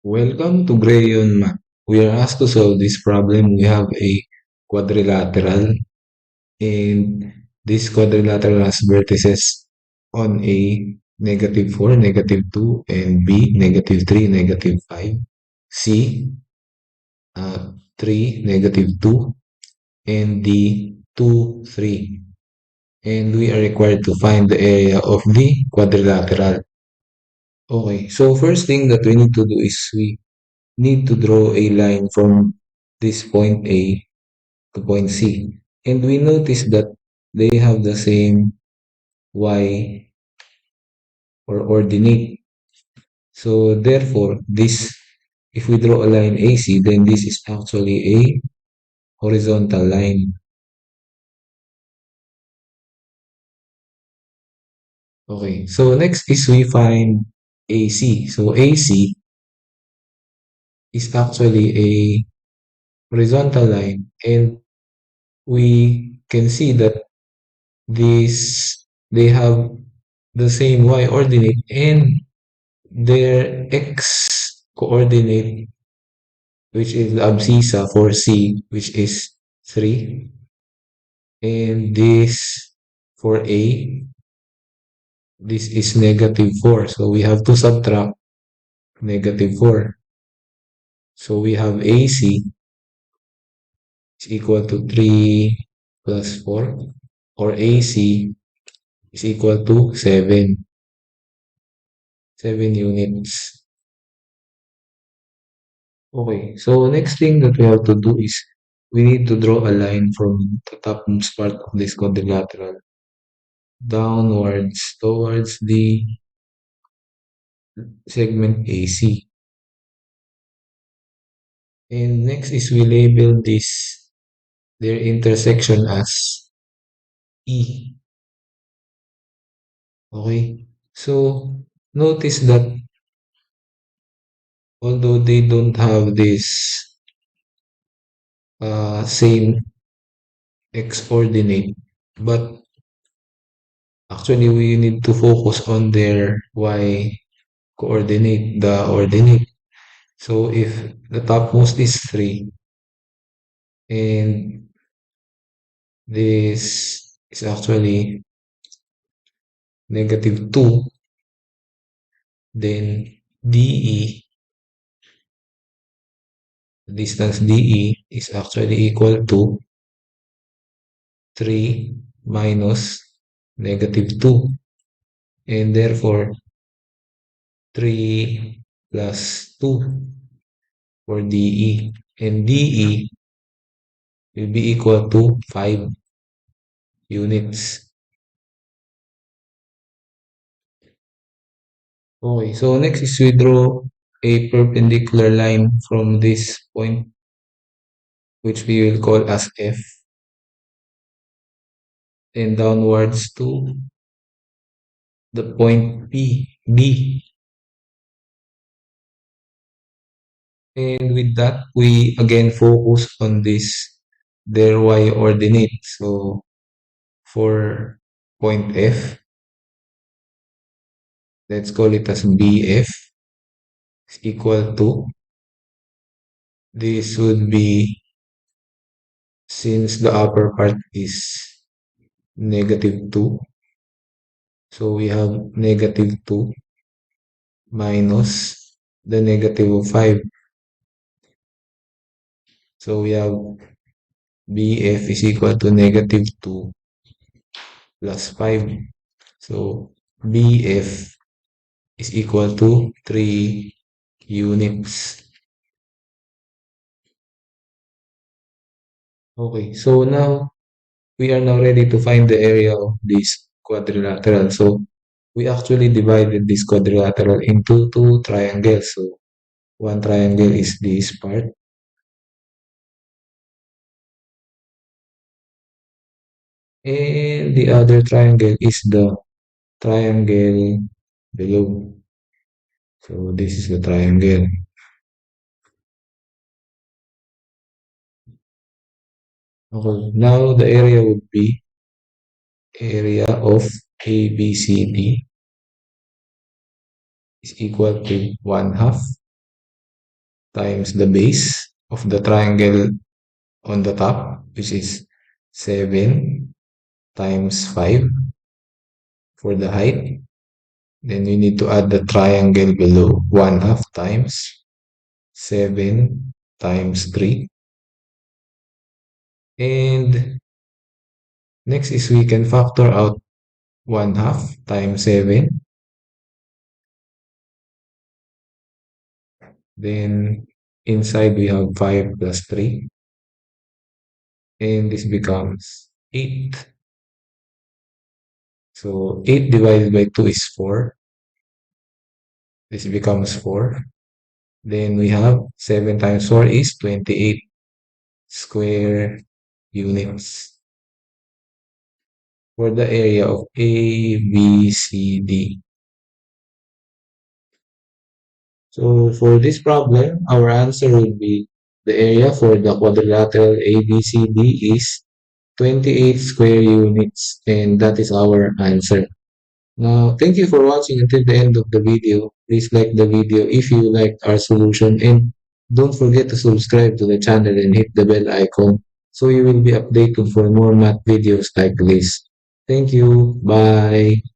Welcome to Grayon Math. We are asked to solve this problem. We have a quadrilateral, and this quadrilateral has vertices on A -4, -2, and B -3, -5, C 3, -2, and D 2, 3. And we are required to find the area of the quadrilateral. Okay, so first thing that we need to do is we need to draw a line from this point A to point C. And we notice that they have the same y or ordinate. So therefore, this, if we draw a line AC, then this is actually a horizontal line. Okay, so next is we find AC. So AC is actually a horizontal line, and we can see that these they have the same y ordinate, and their x coordinate, which is the abscissa for C, which is 3, and this for A, this is -4. So we have to subtract -4. So we have AC is equal to 3 plus 4, or AC is equal to 7. 7 units. Okay, so next thing that we have to do is we need to draw a line from the topmost part of this quadrilateral downwards towards the segment AC. And next is we label their intersection as E. Okay, so notice that although they don't have this same x coordinate, but actually we need to focus on their y coordinate, the ordinate. So if the topmost is 3 and this is actually -2, then DE, distance DE is actually equal to 3 minus -2, and therefore 3 plus 2 for DE, and DE will be equal to 5 units. Okay, so next is we draw a perpendicular line from this point, which we will call as F, and downwards to the point B. And with that, we again focus on their y ordinate. So for point F, let's call it as BF, is equal to, this would be, since the upper part is -2, so we have -2 minus the -5. So we have BF is equal to -2 plus 5. So BF is equal to 3 units. Okay, so now we are now ready to find the area of this quadrilateral. So we actually divided this quadrilateral into two triangles. So one triangle is this part, and the other triangle is the triangle below. So this is the triangle. Okay, now the area would be area of ABCD is equal to 1/2 times the base of the triangle on the top, which is 7 times 5 for the height. Then we need to add the triangle below, 1 half times 7 times 3. And next is we can factor out 1 half times 7. Then inside we have 5 plus 3. And this becomes 8. So 8 divided by 2 is 4. This becomes 4. Then we have 7 times 4 is 28 square units for the area of ABCD. So for this problem, our answer would be the area for the quadrilateral ABCD is 28 square units, and that is our answer. Now, thank you for watching until the end of the video. Please like the video if you liked our solution, and don't forget to subscribe to the channel and hit the bell icon so you will be updated for more math videos like this. Thank you. Bye.